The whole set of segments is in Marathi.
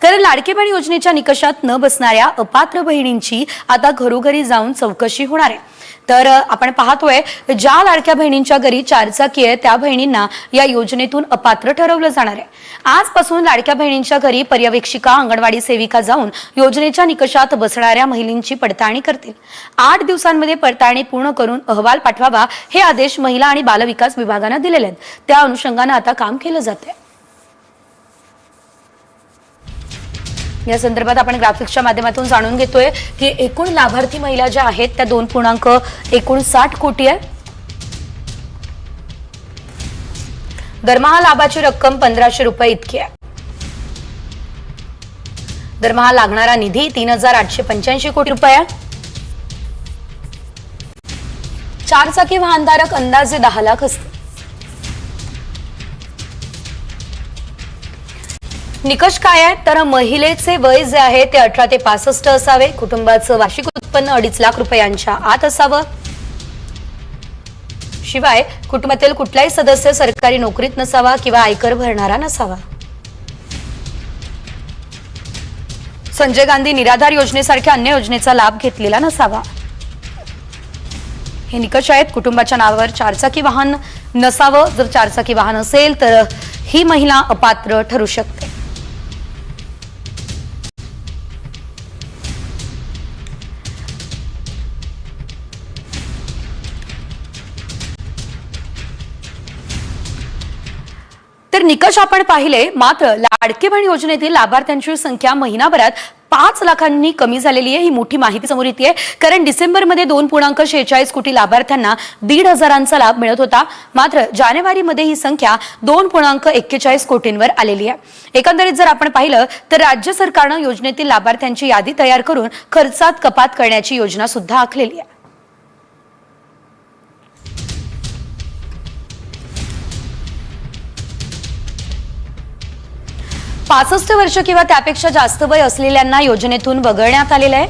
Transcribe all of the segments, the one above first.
कारण लाडकी बहीण योजनेच्या निकषात न बसणाऱ्या अपात्र बहिणींची आता घरोघरी जाऊन चौकशी होणार आहे। तर आपण पाहतोय ज्या लाडक्या बहिणींच्या घरी चारचाकी आहे त्या बहिणींना या योजनेतून अपात्र ठरवलं जाणार आहे। आजपासून लाडक्या बहिणींच्या घरी पर्यवेक्षिका अंगणवाडी सेविका जाऊन योजनेच्या निकषात बसणाऱ्या महिलांची पडताळणी करतील। 8 दिवसांमध्ये पडताळणी पूर्ण करून अहवाल पाठवावा हे आदेश महिला आणि बालविकास विभागाने दिलेले आहेत। त्या अनुषंगाने आता काम केलं जाते। या संदर्भात आपण ग्राफिक्सच्या माध्यमातून जाणून घेतोय की एकूण लाभार्थी महिला ज्या आहेत त्या 2.59 कोटी आहे। दरमहा लाभाची रक्कम 1500 रुपये इतकी आहे। दरमहा लागणारा निधी 3885 कोटी रुपये आहे। चारचाकी वाहनधारक अंदाजे 10 लाख असतील। निकष काय आहे तर महिलेचे वय जे आहे ते 18 ते 65 असावे। कुटुंबाचं वार्षिक उत्पन्न 2.5 लाख रुपयांच्या आत असावं। शिवाय कुटुंबातील कुठलाही सदस्य सरकारी नोकरीत नसावा किंवा आयकर भरणारा नसावा। संजय गांधी निराधार योजनेसारख्या अन्य योजनेचा लाभ घेतलेला नसावा। हे निकष आहेत। कुटुंबाच्या नावावर चारचाकी वाहन नसावं। जर चारचाकी वाहन असेल तर ही महिला अपात्र ठरू शकते। तर निकष आपण पाहिले, मात्र लाडकी बहीण योजनेतील लाभार्थ्यांची संख्या महिनाभरात 5 लाखांनी कमी झालेली आहे। ही मोठी माहिती समोर येते कारण डिसेंबरमध्ये 2.46 कोटी लाभार्थ्यांना 1,500चा लाभ मिळत होता, मात्र जानेवारीमध्ये ही संख्या 2.41 कोटींवर आलेली आहे। एकंदरीत जर आपण पाहिलं तर राज्य सरकारने योजनेतील लाभार्थ्यांची यादी तयार करून खर्चात कपात करण्याची योजना सुद्धा आखलेली आहे। 65 वर्ष किंवा त्यापेक्षा जास्त वय असलेल्यांना योजनेतून वगळण्यात आलेलं आहे।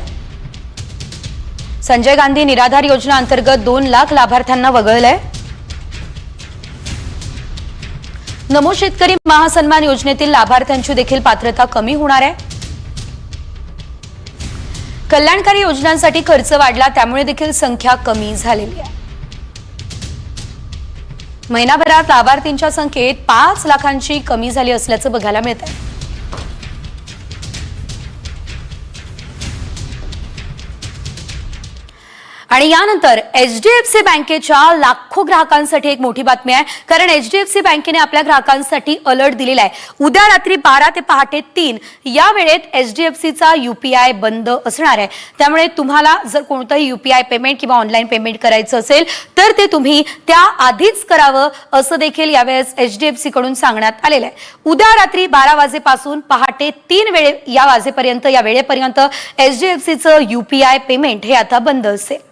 संजय गांधी निराधार योजना अंतर्गत 2 लाख लाभार्थ्यांना वगळलंय। नमो शेतकरी महासन्मान योजनेतील लाभार्थ्यांची देखील पात्रता कमी होणार आहे। कल्याणकारी योजनांसाठी खर्च वाढला त्यामुळे देखील संख्या कमी झालेली आहे। महिनाभरात लाभार्थींच्या संख्येत 5 लाखांची कमी झाली असल्याचं बघायला मिळत आहे। आणि यानंतर एचडीएफसी बँकेच्या लाखो ग्राहकांसाठी एक मोठी बातमी आहे, कारण एचडीएफसी बँकेने आपल्या ग्राहकांसाठी अलर्ट दिलेला आहे। उद्या रात्री 12 ते पहाटे 3 या वेळेत एचडीएफसीचा यूपीआय बंद असणार आहे। त्यामुळे तुम्हाला जर कोणतंही यूपीआय पेमेंट किंवा ऑनलाईन पेमेंट करायचं असेल तर ते तुम्ही त्या आधीच करावं असं देखील यावेळेस एचडीएफसी कडून सांगण्यात आलेलं आहे। उद्या रात्री 12 वाजेपासून पहाटे 3 या वाजेपर्यंत या वेळेपर्यंत एचडीएफसीचं यूपीआय पेमेंट हे आता बंद असेल।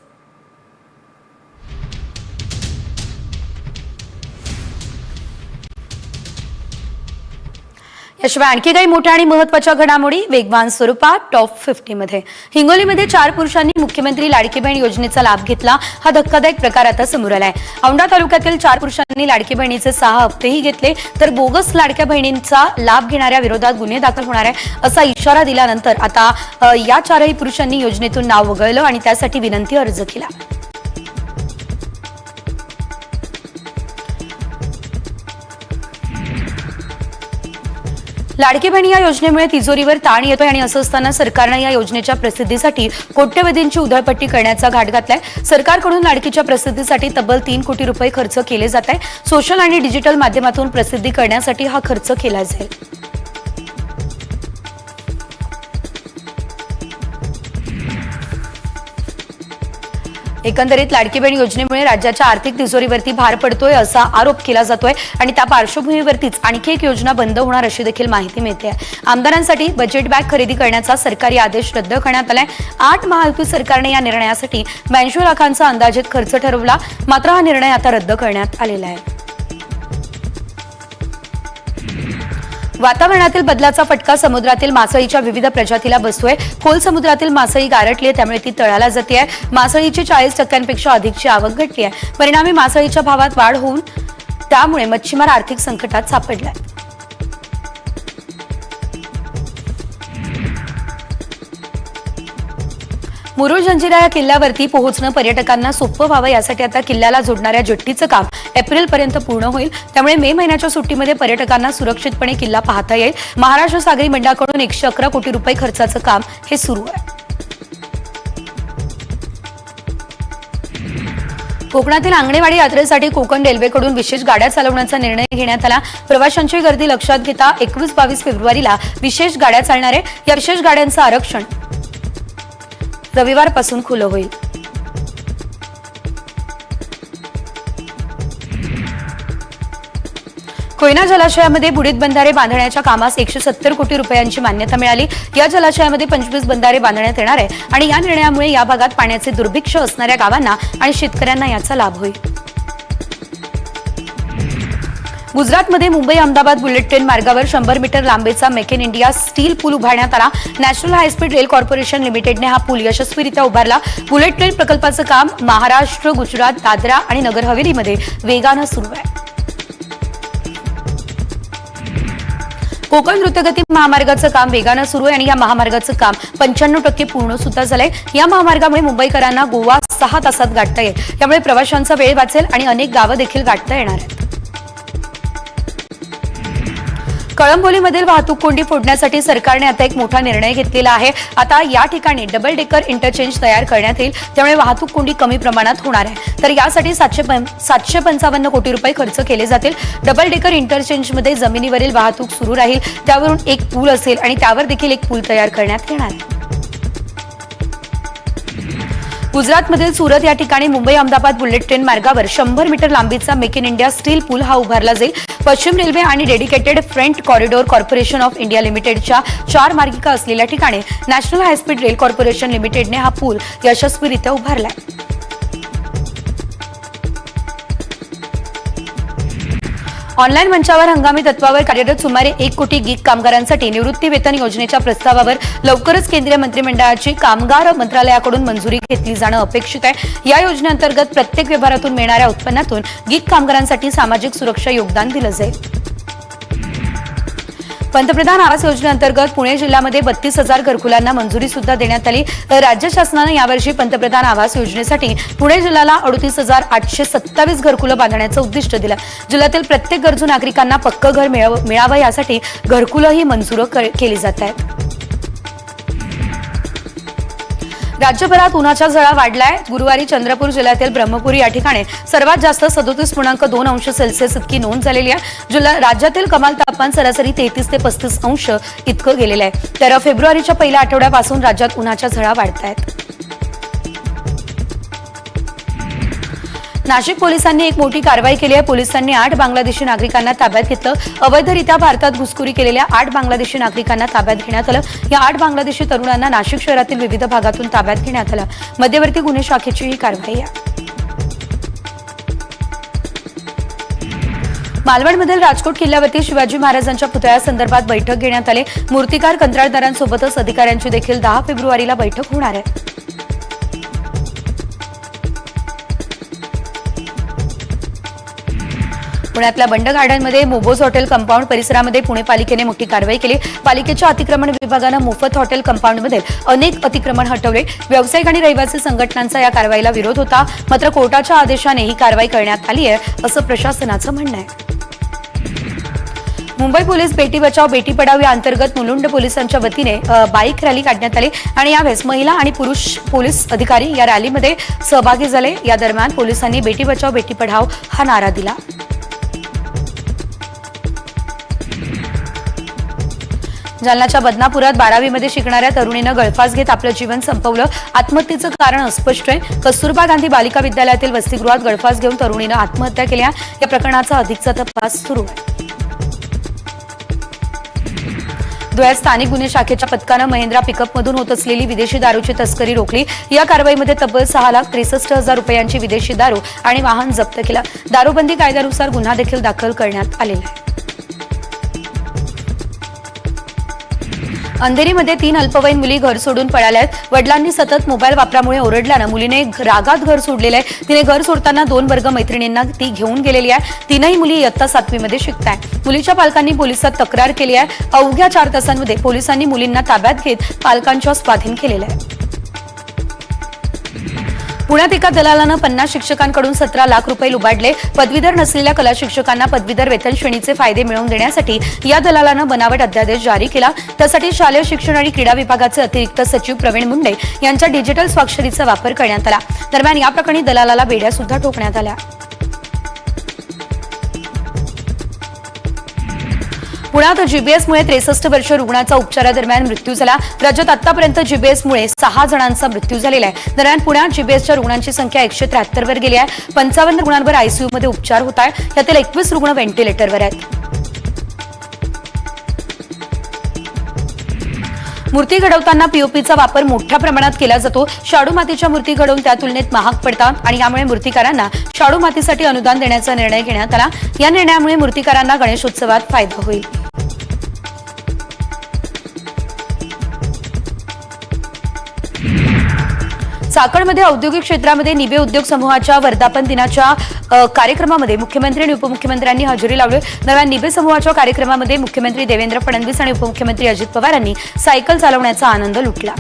याशिवाय आणखी काही मोठ्या आणि महत्त्वाच्या घडामोडी वेगवान स्वरूपात टॉप 50 मध्ये। हिंगोलीमध्ये 4 पुरुषांनी मुख्यमंत्री लाडकी बहीण योजनेचा लाभ घेतला। हा धक्कादायक प्रकार आता समोर आलाय। औंढा तालुक्यातील 4 पुरुषांनी लाडकी बहिणीचे 6 हप्तेही घेतले, तर बोगस लाडक्या बहिणींचा लाभ घेणाऱ्या विरोधात गुन्हे दाखल होणार आहे असा इशारा दिल्यानंतर आता या 4ही पुरुषांनी योजनेतून नाव वगळलं आणि त्यासाठी विनंती अर्ज केला। लाडकी बहीण या योजनेमुळे तिजोरीवर ताण येतोय आणि असं असताना सरकारने या योजनेच्या प्रसिद्धीसाठी कोट्यवधींची उधळपट्टी करण्याचा घाट घातलाय। सरकारकडून लाडकीच्या प्रसिद्धीसाठी तब्बल 3 कोटी रुपये खर्च केले जात आहे। सोशल आणि डिजिटल माध्यमातून प्रसिद्धी करण्यासाठी हा खर्च केला जाईल। एकंदरीत लाडकी बहीण योजनेमुळे राज्याच्या आर्थिक तिजोरीवरती भार पडतोय असा आरोप केला जातोय आणि त्या पार्श्वभूमीवरतीच आणखी एक योजना बंद होणार अशी देखील माहिती मिळते। आमदारांसाठी बजेट बॅग खरेदी करण्याचा सरकारी आदेश रद्द करण्यात आलाय। 8 महायुती सरकारने या निर्णयासाठी 82 लाखांचा अंदाजित खर्च ठरवला, मात्र हा निर्णय आता रद्द करण्यात आलेला आहे। वातावरणातील बदलाचा फटका समुद्रातील मासळीच्या विविध प्रजातीला बसतोय। खोल समुद्रातील मासळी गारटली आहे, त्यामुळे ती तळाला जाते आहे। मासळीची 40% अधिकची आवक घटली आहे। परिणामी मासळीच्या भावात वाढ होऊन त्यामुळे मच्छीमार आर्थिक संकटात सापडलाय। मुरुड जंजिरा या किल्ल्यावरती पोहोचणं पर्यटकांना सोपं व्हावं यासाठी आता किल्ल्याला जोडणाऱ्या जेट्टीचं काम एप्रिलपर्यंत पूर्ण होईल। त्यामुळे मे महिन्याच्या सुट्टीमध्ये पर्यटकांना सुरक्षितपणे किल्ला पाहता येईल। महाराष्ट्र सागरी मंडळाकडून 111 कोटी रुपये खर्चाचं काम हे सुरू आहे। कोकणातील आंगणेवाडी यात्रेसाठी कोकण रेल्वेकडून विशेष गाड्या चालवण्याचा निर्णय घेण्यात आला। प्रवाशांची गर्दी लक्षात घेता 21-22 फेब्रुवारीला विशेष गाड्या चालणार आहे। या विशेष गाड्यांचं आरक्षण रविवारपासून खुलं होईल। कोयना जलाशयामध्ये बुडीत बंधारे बांधण्याच्या कामास 170 कोटी रुपयांची मान्यता मिळाली। या जलाशयामध्ये 25 बंधारे बांधण्यात येणार आहे आणि या निर्णयामुळे या भागात पाण्याचे दुर्भिक्ष असणाऱ्या गावांना आणि शेतकऱ्यांना याचा लाभ होईल। गुजरातमध्ये मुंबई अहमदाबाद बुलेट ट्रेन मार्गावर 100 मीटर लांबीचा मेक इन इंडिया स्टील पूल उभारण्यात आला। नॅशनल हायस्पीड रेल कॉर्पोरेशन लिमिटेडने हा पूल यशस्वीरित्या उभारला। बुलेट ट्रेन प्रकल्पाचं काम महाराष्ट्र, गुजरात, दादरा आणि नगर हवेलीमध्ये वेगानं सुरू आहे। कोकण द्रुतगती महामार्गाचं काम वेगानं सुरू आहे आणि या महामार्गाचं काम 95% पूर्ण सुद्धा झालंय। या महामार्गामुळे मुंबईकरांना गोवा 6 तासात गाठता येईल। त्यामुळे प्रवाशांचा वेळ वाचेल आणि अनेक गावं देखील गाठता येणार आहेत। कळंबोलीमधील वाहतूक कोंडी फोडण्यासाठी सरकारने आता एक मोठा निर्णय घेतलेला आहे। आता या ठिकाणी डबल डेकर इंटरचेंज तयार करण्यात येईल। त्यामुळे वाहतूक कोंडी कमी प्रमाणात होणार आहे। तर यासाठी 755 कोटी रुपये खर्च केले जातील। डबल डेकर इंटरचेंजमध्ये जमिनीवरील वाहतूक सुरू राहील। त्यावरून एक पूल असेल आणि त्यावर देखील एक पूल तयार करण्यात येणार आहे। गुजरातमधील सुरत या ठिकाणी मुंबई अहमदाबाद बुलेट ट्रेन मार्गावर 100 मीटर लांबीचा मेक इन इंडिया स्टील पूल हा उभारला जाईल। पश्चिम रेल्वे आणि dedicated front corridor corporation of India लिमिटेडच्या 4 मार्गिका असलेल्या ठिकाणी नॅशनल हायस्पीड रेल कॉर्पोरेशन लिमिटेडने हा पूल यशस्वीरित्या उभारलाय। ऑनलाईन मंचावर हंगामी तत्वावर कार्यरत सुमारे 1 कोटी गीग कामगारांसाठी निवृत्ती वेतन योजनेच्या प्रस्तावावर लवकरच केंद्रीय मंत्रिमंडळाची कामगार मंत्रालयाकडून मंजुरी घेतली जाणं अपेक्षित आहे। या योजनेअंतर्गत प्रत्येक व्यवहारातून मिळणाऱ्या उत्पन्नातून गीग कामगारांसाठी सामाजिक सुरक्षा योगदान दिलं जाईल। पंतप्रधान आवास योजनेअंतर्गत पुणे जिल्ह्यामध्ये 32,000 घरकुलांना मंजुरी सुद्धा देण्यात आली। राज्य शासनाने यावर्षी पंतप्रधान आवास योजनेसाठी पुणे जिल्ह्याला 38,827 घरकुलं बांधण्याचं उद्दिष्ट दिलं। जिल्ह्यातील प्रत्येक गरजू नागरिकांना पक्कं घर मिळावं यासाठी घरकुलंही मंजूर केली जात आहेत। राज्यभरात उन्हाच्या झळा वाढलाय। गुरुवारी चंद्रपूर जिल्ह्यातील ब्रह्मपुरी या ठिकाणी सर्वात जास्त 37.2 अंश सेल्सिअस इतकी नोंद झालेली आहे। राज्यातील कमाल तापमान सरासरी 33 ते 35 अंश इतकं गेलेलं आहे। तर फेब्रुवारीच्या पहिल्या आठवड्यापासून राज्यात उन्हाच्या झळा वाढत आहेत। नाशिक पोलिसांनी एक मोठी कारवाई केली आहे। पोलिसांनी 8 बांगलादेशी नागरिकांना ताब्यात घेतलं। अवैधरित्या भारतात घुसखोरी केलेल्या 8 बांगलादेशी नागरिकांना ताब्यात घेण्यात आलं। या 8 बांगलादेशी तरुणांना नाशिक शहरातील विविध भागातून ताब्यात घेण्यात आलं। मध्यवर्ती गुन्हे शाखेची ही कारवाई आहे। मालवणमधील राजकोट किल्ल्यावरती शिवाजी महाराजांच्या पुतळ्यासंदर्भात बैठक घेण्यात आली। मूर्तिकार कंत्राटदारांसोबतच अधिकाऱ्यांची देखील 10 फेब्रुवारीला बैठक होणार आहे। पुण्यातल्या बंड गार्डनमध्ये मोबोज हॉटेल कंपाऊंड परिसरामध्ये पुणे पालिकेने मोठी कारवाई केली। पालिकेच्या अतिक्रमण विभागानं मोफत हॉटेल कंपाऊंडमध्ये अनेक अतिक्रमण हटवले। व्यावसायिक आणि रहिवासी संघटनांचा या कारवाईला विरोध होता। मात्र कोर्टाच्या आदेशाने ही कारवाई करण्यात आली आहे असं प्रशासनाचं म्हणणं आहे। मुंबई पोलीस बेटी बचाव बेटी पढाव या अंतर्गत मुलुंड पोलिसांच्या वतीने बाईक रॅली काढण्यात आली आणि यावेळेस महिला आणि पुरुष पोलीस अधिकारी या रॅलीमध्ये सहभागी झाले। या दरम्यान पोलिसांनी बेटी बचाव बेटी पढाव हा नारा दिला। जालन्याच्या बदनापुरात 12वीमध्ये शिकणाऱ्या तरुणीनं गळफास घेत आपलं जीवन संपवलं। आत्महत्येचं कारण अस्पष्ट आहे। कस्तुरबा गांधी बालिका विद्यालयातील वसतिगृहात गळफास घेऊन तरुणीनं आत्महत्या केली आहे। या प्रकरणाचा अधिकचा तपास सुरू आहे। धुळ्यात स्थानिक गुन्हे शाखेच्या पथकानं महिंद्रा पिकअपमधून होत असलेली विदेशी दारूची तस्करी रोखली। या कारवाईमध्ये तब्बल 6,63,000 रुपयांची विदेशी दारू आणि वाहन जप्त केलं। दारूबंदी कायद्यानुसार गुन्हा देखील दाखल करण्यात आलेला आहे। अंधेरीमध्ये 3 अल्पवयीन मुली घर सोडून पळाल्या आहेत। वडिलांनी सतत मोबाईल वापरामुळे ओरडल्यानं मुलीने रागात घर सोडलेलं आहे। तिने घर सोडताना 2 वर्ग मैत्रिणींना ती घेऊन गेलेली आहे। तीनही मुली इयत्ता 7वीमध्ये शिकतायत। मुलीच्या पालकांनी पोलिसात तक्रार केली आहे। अवघ्या 4 तासांमध्ये पोलिसांनी मुलींना ताब्यात घेत पालकांच्या स्वाधीन केलेलं आहे। पुण्यात एका दलालानं 50 शिक्षकांकडून 17 लाख रुपये लुबाडले। पदवीधर नसलेल्या कला शिक्षकांना पदवीधर वेतन श्रेणीचे फायदे मिळवून देण्यासाठी या दलालानं बनावट अध्यादेश जारी केला। त्यासाठी शालेय शिक्षण आणि क्रीडा विभागाचे अतिरिक्त सचिव प्रवीण मुंडे यांच्या डिजिटल स्वाक्षरीचा वापर करण्यात आला। दरम्यान या प्रकरणी दलालाला बेड्या सुद्धा ठोकण्यात आल्या। पुण्यात जीबीएसमुळे 63 वर्षीय रुग्णाचा उपचारादरम्यान मृत्यू झाला। राज्यात आतापर्यंत जीबीएसमुळे 6 जणांचा मृत्यू झालेला आहे। दरम्यान पुण्यात जीबीएसच्या रुग्णांची संख्या 173 वर गेली आहे। 55 रुग्णांवर आयसीयूमध्ये उपचार होत आहे। यातील 21 रुग्ण व्हेंटिलेटरवर आहेत। मूर्ती घडवताना पीओपीचा वापर मोठ्या प्रमाणात केला जातो। शाडू मातीच्या मूर्ती घडवून त्या तुलनेत महाग पडतात आणि यामुळे मूर्तिकारांना शाडू मातीसाठी अनुदान देण्याचा निर्णय घेण्यात आला। या निर्णयामुळे मूर्तिकारांना गणेशोत्सवात फायदा होईल। चाकणमध्ये औद्योगिक क्षेत्रामध्ये निबे उद्योग समूहाच्या वर्धापन दिनाच्या कार्यक्रमामध्ये मुख्यमंत्री आणि उपमुख्यमंत्र्यांनी हजेरी लावली। दरम्यान निबे समूहाच्या कार्यक्रमामध्ये मुख्यमंत्री देवेंद्र फडणवीस आणि उपमुख्यमंत्री अजित पवार यांनी सायकल चालवण्याचा आनंद लुटला।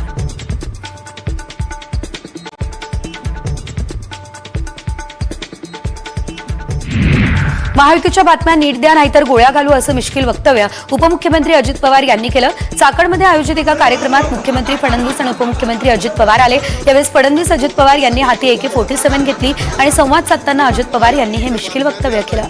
महायुतीच्या बातम्या नीट द्या नाहीतर गोळ्या घालू असं मिश्किल वक्तव्य उपमुख्यमंत्री अजित पवार यांनी केलं। चाकणमध्ये आयोजित एका कार्यक्रमात मुख्यमंत्री फडणवीस आणि उपमुख्यमंत्री अजित पवार आले। यावेळी फडणवीस अजित पवार यांनी हाती AK-47 घेतली आणि संवाद साधताना अजित पवार यांनी हे मिश्किल वक्तव्य केलं।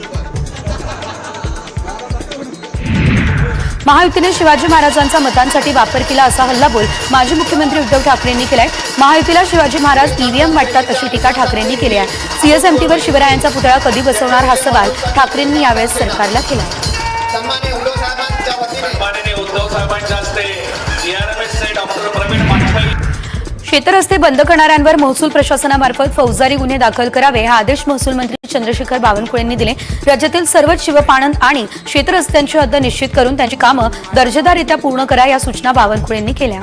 महायुतीने शिवाजी महाराजांचा मतांसाठी वापर केला असा हल्लाबोल माजी मुख्यमंत्री उद्धव ठाकरेंनी केलाय। महायुतीला शिवाजी महाराज ईव्हीएम वाटतात अशी टीका ठाकरेंनी केली आहे। CSMTवर शिवरायांचा पुतळा कधी बसवणार हा सवाल ठाकरेंनी यावेळेस सरकारला केला। शेतरस्ते बंद करणाऱ्यांवर महसूल प्रशासनामार्फत फौजदारी गुन्हे दाखल करावे हा आदेश महसूल मंत्री चंद्रशेखर बावनकुळेंनी दिले। राज्यातील सर्वच शिवपाणंद आणि शेतरस्त्यांची हद्द निश्चित करून त्यांची कामं दर्जेदाररित्या पूर्ण करा या सूचना बावनकुळेंनी केल्या।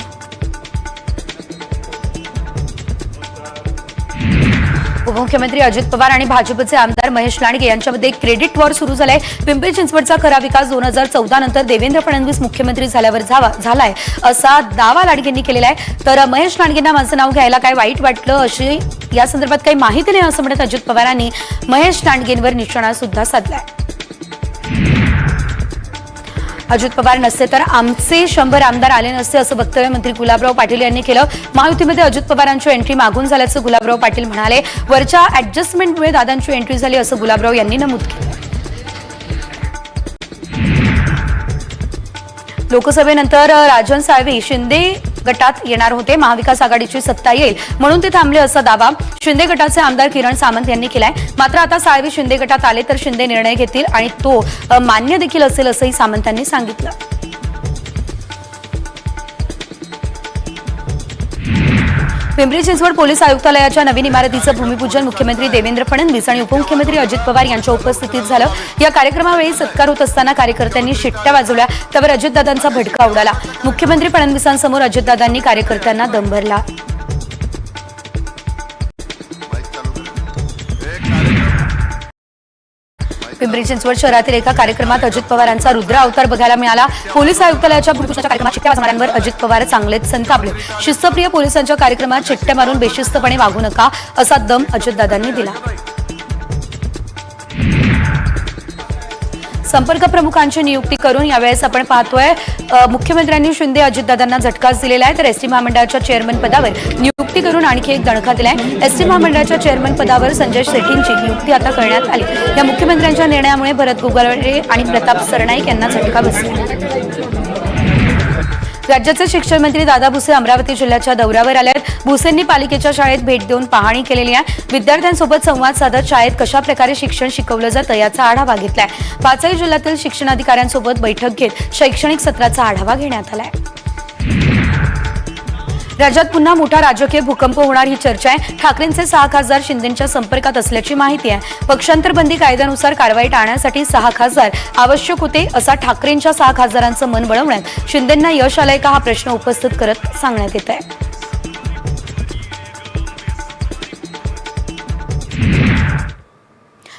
उपमुख्यमंत्री अजित पवार आणि भाजपचे आमदार महेश लांडगे यांच्यामध्ये क्रेडिट वॉर सुरू झालाय। पिंपरी चिंचवडचा खरा विकास 2014 नंतर देवेंद्र फडणवीस मुख्यमंत्री झाल्यावर झालाय असा दावा लांडगेंनी केलेला आहे। तर महेश लांडगेंना माझं नाव घ्यायला काय वाईट वाटलं अशी या संदर्भात काही माहिती नाही असं म्हणत अजित पवारांनी महेश लांडगेंवर निशाणा सुद्धा साधलाय। अजित पवार नसते तर आमचे 100 आमदार आले नसते असं वक्तव्य मंत्री गुलाबराव पाटील यांनी केलं। महायुतीमध्ये अजित पवारांची एंट्री मागून झाल्याचं गुलाबराव पाटील म्हणाले। वरच्या ऍडजस्टमेंटमुळे दादांची एंट्री झाली असं गुलाबराव यांनी नमूद केलं। लोकसभेनंतर राजन साळवी शिंदे गटात येणार होते। महाविकास आघाडीची सत्ता येईल म्हणून ते थांबले असा दावा शिंदे गटाचे आमदार किरण सामंत यांनी केलाय। मात्र आता साळवी शिंदे गटात आले तर शिंदे निर्णय घेतील आणि तो मान्य देखील असेल असंही सामंतांनी सांगितलं। पिंपरी चिंचवड पोलीस आयुक्तालयाच्या नवीन इमारतीचं भूमिपूजन मुख्यमंत्री देवेंद्र फडणवीस आणि उपमुख्यमंत्री अजित पवार यांच्या उपस्थितीत झालं। या कार्यक्रमावेळी सत्कार होत असताना कार्यकर्त्यांनी शिट्ट्या वाजवल्या। त्यावर अजितदादांचा भडका उडाला। मुख्यमंत्री फडणवीसांसमोर अजितदादांनी कार्यकर्त्यांना दम भरला। पिंपरी चिंचवड शहरातील एका कार्यक्रमात अजित पवारांचा रुद्र अवतार बघायला मिळाला। पोलीस आयुक्तालयाच्या भूमिपूजनाच्या कार्यक्रमात शिट्ट्या वाजवणाऱ्यांवर अजित पवार चांगलेच संतापले। शिस्तप्रिय पोलिसांच्या कार्यक्रमात शिट्ट्या मारून बेशिस्तपणे वागू नका असा दम अजितदादांनी दिला। संपर्क प्रमुखांची नियुक्ती करून यावेळेस आपण पाहतोय मुख्यमंत्र्यांनी शिंदे अजितदादांना झटकाच दिलेला आहे। तर एसटी महामंडळाच्या चेअरमन पदावर नियुक्ती करून आणखी एक दणका दिलाय। एसटी महामंडळाच्या चेअरमन पदावर संजय शेट्टींची नियुक्ती आता करण्यात आली। या मुख्यमंत्र्यांच्या निर्णयामुळे भरत गोगावले आणि प्रताप सरनाईक यांना झटका बसला। राज्याचे शिक्षण मंत्री दादा भुसे अमरावती जिल्ह्याच्या दौऱ्यावर आले आहेत। भुसेंनी पालिकेच्या शाळेत भेट देऊन पाहणी केलेली आहे। विद्यार्थ्यांसोबत संवाद साधत शाळेत कशा प्रकारे शिक्षण शिकवलं जातं याचा आढावा घेतलाय। पाचही जिल्ह्यातील शिक्षणाधिकाऱ्यांसोबत बैठक घेत शैक्षणिक सत्राचा आढावा घेण्यात आलाय। राज्यात पुन्हा मोठा राजकीय भूकंप होणार ही चर्चा आहे। ठाकरेंचे 6 खासदार शिंदेंच्या संपर्कात असल्याची माहिती आहे। पक्षांतर बंदी कायद्यानुसार कारवाई टाळण्यासाठी 6 खासदार आवश्यक होते असा ठाकरेंच्या 6 खासदारांचं मन वळवण्यात शिंदेंना यश आलंय का हा प्रश्न उपस्थित करत सांगण्यात येत आहे।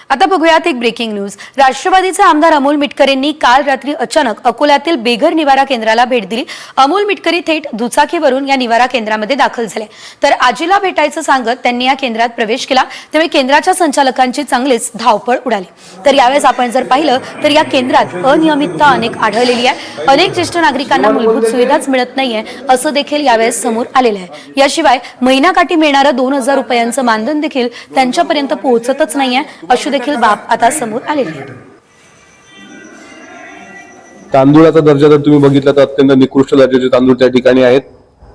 आता बघूयात एक ब्रेकिंग न्यूज। राष्ट्रवादीचे आमदार अमोल मिटकर यांनी काल रात्री अचानक अकोल्यातील बेघर निवारा केंद्राला भेट दिली। अमोल मिटकरी थेट दुचाकीवरून या निवारा केंद्रामध्ये दाखल झाले, तर आजीला भेटायचं सांगत त्यांनी या केंद्रात प्रवेश केला। त्यामुळे केंद्राच्या संचालकांची चांगलीच धावपळ उडाली। तर यावेळेस आपण जर पाहिलं तर या केंद्रात अनियमितता अनेक आढळलेली आहे। अनेक ज्येष्ठ नागरिकांना मूलभूत सुविधाच मिळत नाहीये असं देखील यावेळेस समोर आलेलं आहे। याशिवाय महिनाकाठी मिळणारं 2000 रुपयांचं मानधन देखील त्यांच्यापर्यंत पोहोचतच नाहीये अशी देखील बाब आता समोर आलेली आहे। तांदूळाचा दर्जा जर तुम्ही बघितला तर अत्यंत निकृष्ट दर्जाचे तांदूळ त्या ठिकाणी आहेत।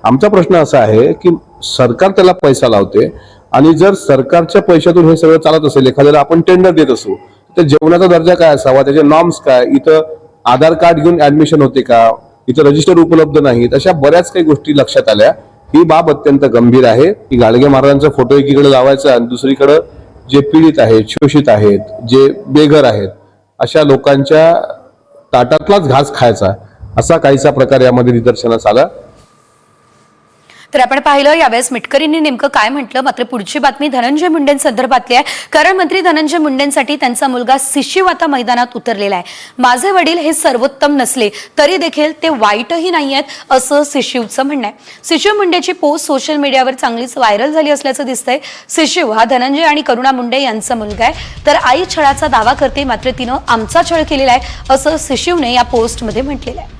आमचा प्रश्न असा आहे की सरकार त्याला पैसा लावते आणि जर सरकारच्या पैशातून हे सगळं चालत असेल, एखाद्याला आपण टेंडर देत असू तर जेवणाचा दर्जा काय असावा, त्याचे नॉर्म्स काय, इथं आधार कार्ड घेऊन ऍडमिशन होते का, इथं रजिस्टर उपलब्ध नाहीत, अशा बऱ्याच काही गोष्टी लक्षात आल्या। ही बाब अत्यंत गंभीर आहे की गाडगे महाराजांचा फोटो एकीकडे लावायचा आणि दुसरीकडे जे पीडित आहेत, शोषित आहेत, जे बेघर आहेत, अशा लोकांच्या ताटातलाच घास खायचा, असा काहीसा प्रकार यामध्ये निदर्शनास आला। तर आपण पाहिलं यावेळेस मिटकरींनी नेमकं काय म्हटलं। मात्र पुढची बातमी धनंजय मुंडेंसंदर्भातली आहे, कारण मंत्री धनंजय मुंडेंसाठी त्यांचा मुलगा शिशिव आता मैदानात उतरलेला आहे। माझे वडील हे सर्वोत्तम नसले तरी देखील ते वाईटही नाहीयेत असं शिशिवचं म्हणणं आहे। शिशिव मुंडेची पोस्ट सोशल मीडियावर चांगलीच व्हायरल झाली असल्याचं दिसतंय। शिशिव हा धनंजय आणि करुणा मुंडे यांचा मुलगा आहे, तर आई छळाचा दावा करते मात्र तिनं आमचा छळ केलेला आहे असं शिशिवने या पोस्टमध्ये म्हटलेलं आहे।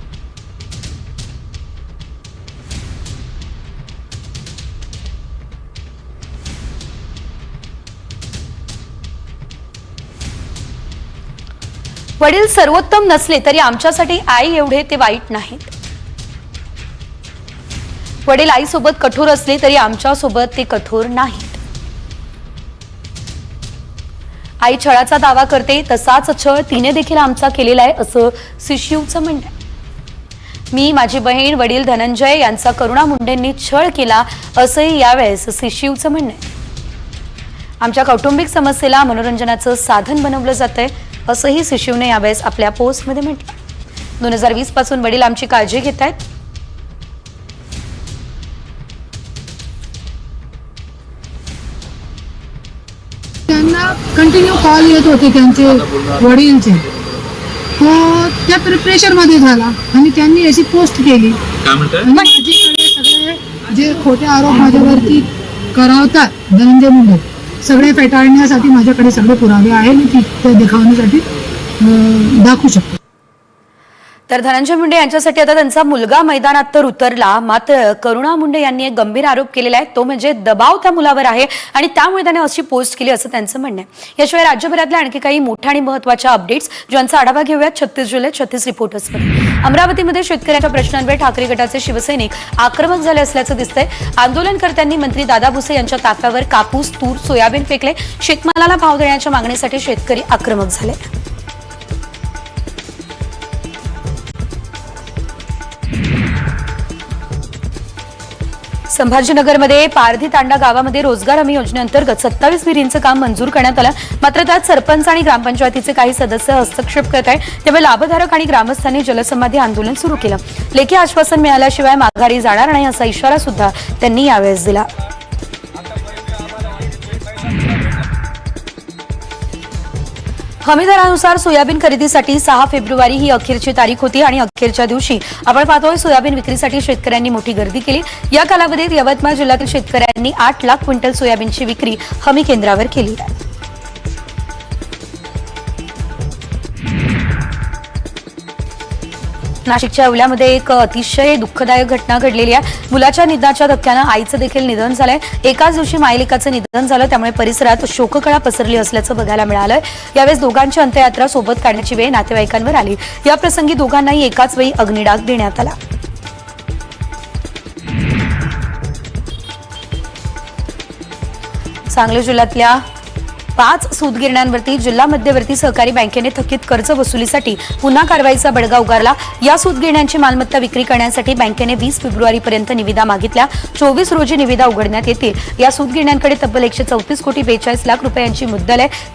वडील सर्वोत्तम नसले तरी आमच्यासाठी आई एवढे ते वाईट नाहीत। वडील आईसोबत कठोर असले तरी आमच्यासोबत ते कठोर नाहीत। आई छळाचा दावा करते तसाच छळ तिने देखील आमचा केलेला आहे असं शिशिवचं म्हणणं आहे। मी, माझी बहीण, वडील धनंजय यांचा करुणा मुंडेंनी छळ केला असंही यावेळेस शिशिवचं म्हणणं आहे। आमच्या कौटुंबिक समस्येला मनोरंजनाचं साधन बनवलं जातंय असंही शिशिवने यावेळेस आपल्या पोस्टमध्ये म्हटलं। 2020 पासून वडील आमची काळजी घेत आहेत। त्यांना कंटिन्यू कॉल येत होते त्यांचे वडीलचे, तो त्या प्रिपरेशन मध्ये झाला आणि त्यांनी अशी पोस्ट केली। माझ्याकडे सगळे जे खोटे आरोप माझ्यावरती करावतात धनंजय मुंडे सगळे फेटाळण्यासाठी माझ्याकडे सगळे पुरावे आहे, मी ते दाखवण्यासाठी दाखवू शकतो। तर धनंजय मुंडे यांच्यासाठी आता त्यांचा मुलगा मैदानात तर उतरला, मात्र करुणा मुंडे यांनी एक गंभीर आरोप केलेला आहे, तो म्हणजे दबाव त्या मुलावर आहे आणि त्यामुळे त्याने अशी पोस्ट केली असं त्यांचं म्हणणं आहे। याशिवाय राज्यभरातल्या आणखी काही मोठ्या आणि महत्त्वाच्या अपडेट्स ज्यांचा आढावा घेऊयात 36 जुलै 36 रिपोर्टर्समध्ये। अमरावतीमध्ये शेतकऱ्यांच्या प्रश्नांवर ठाकरे गटाचे शिवसैनिक आक्रमक झाले असल्याचं दिसतंय। आंदोलनकर्त्यांनी मंत्री दादा भुसे यांच्या ताफ्यावर कापूस, तूर, सोयाबीन फेकले। शेतमालाला भाव देण्याच्या मागणीसाठी शेतकरी आक्रमक झाले। संभाजीनगरमध्ये पारधी तांडा गावामध्ये रोजगार हमी योजनेअंतर्गत 27 विहिरींचं काम मंजूर करण्यात आलं, मात्र त्यात सरपंच आणि ग्रामपंचायतीचे काही सदस्य हस्तक्षेप करत आहेत। त्यामुळे लाभधारक आणि ग्रामस्थांनी जलसमाधी आंदोलन सुरू केलं। लेखी आश्वासन मिळाल्याशिवाय माघारी जाणार नाही असा इशारा सुद्धा त्यांनी यावेळेस दिला। हमीदरानुसार सोयाबीन खरेदीसाठी 6 फेब्रुवारी ही अखेरची तारीख होती आणि अखेरच्या दिवशी आपण पाहतोय सोयाबीन विक्रीसाठी शेतकऱ्यांनी मोठी गर्दी केली। या कालावधीत यवतमाळ जिल्ह्यातील शेतकऱ्यांनी 8 लाख क्विंटल सोयाबीनची विक्री हमी केंद्रावर केली आहे। नाशिकच्या येवल्यामध्ये एक अतिशय दुःखदायक घटना घडलेली आहे। मुलाच्या निधनाच्या धक्क्यानं आईचं देखील निधन झालंय। एकाच दिवशी मायलेकाचं निधन झालं, त्यामुळे परिसरात शोककळा पसरली असल्याचं बघायला मिळालंय। यावेळेस दोघांची अंत्ययात्रा सोबत काढण्याची वेळ नातेवाईकांवर आली। या प्रसंगी दोघांनाही एकाच वेळी अग्निडाग देण्यात आला। सांगली जिल्ह्यातल्या 5 सूतगिरण्यांवरती जिल्हा मध्यवर्ती सहकारी बँकेने थकीत कर्ज वसुलीसाठी पुन्हा कारवाईचा बडगा उगारला। या सूतगिरण्यांची मालमत्ता विक्री करण्यासाठी बँकेने 20 फेब्रुवारीपर्यंत निविदा मागितल्या। 24 रोजी निविदा उघडण्यात येतील। या सूतगिरण्यांकडे तब्बल 134 कोटी 42 लाख रुपयांची मुद्दल आहे।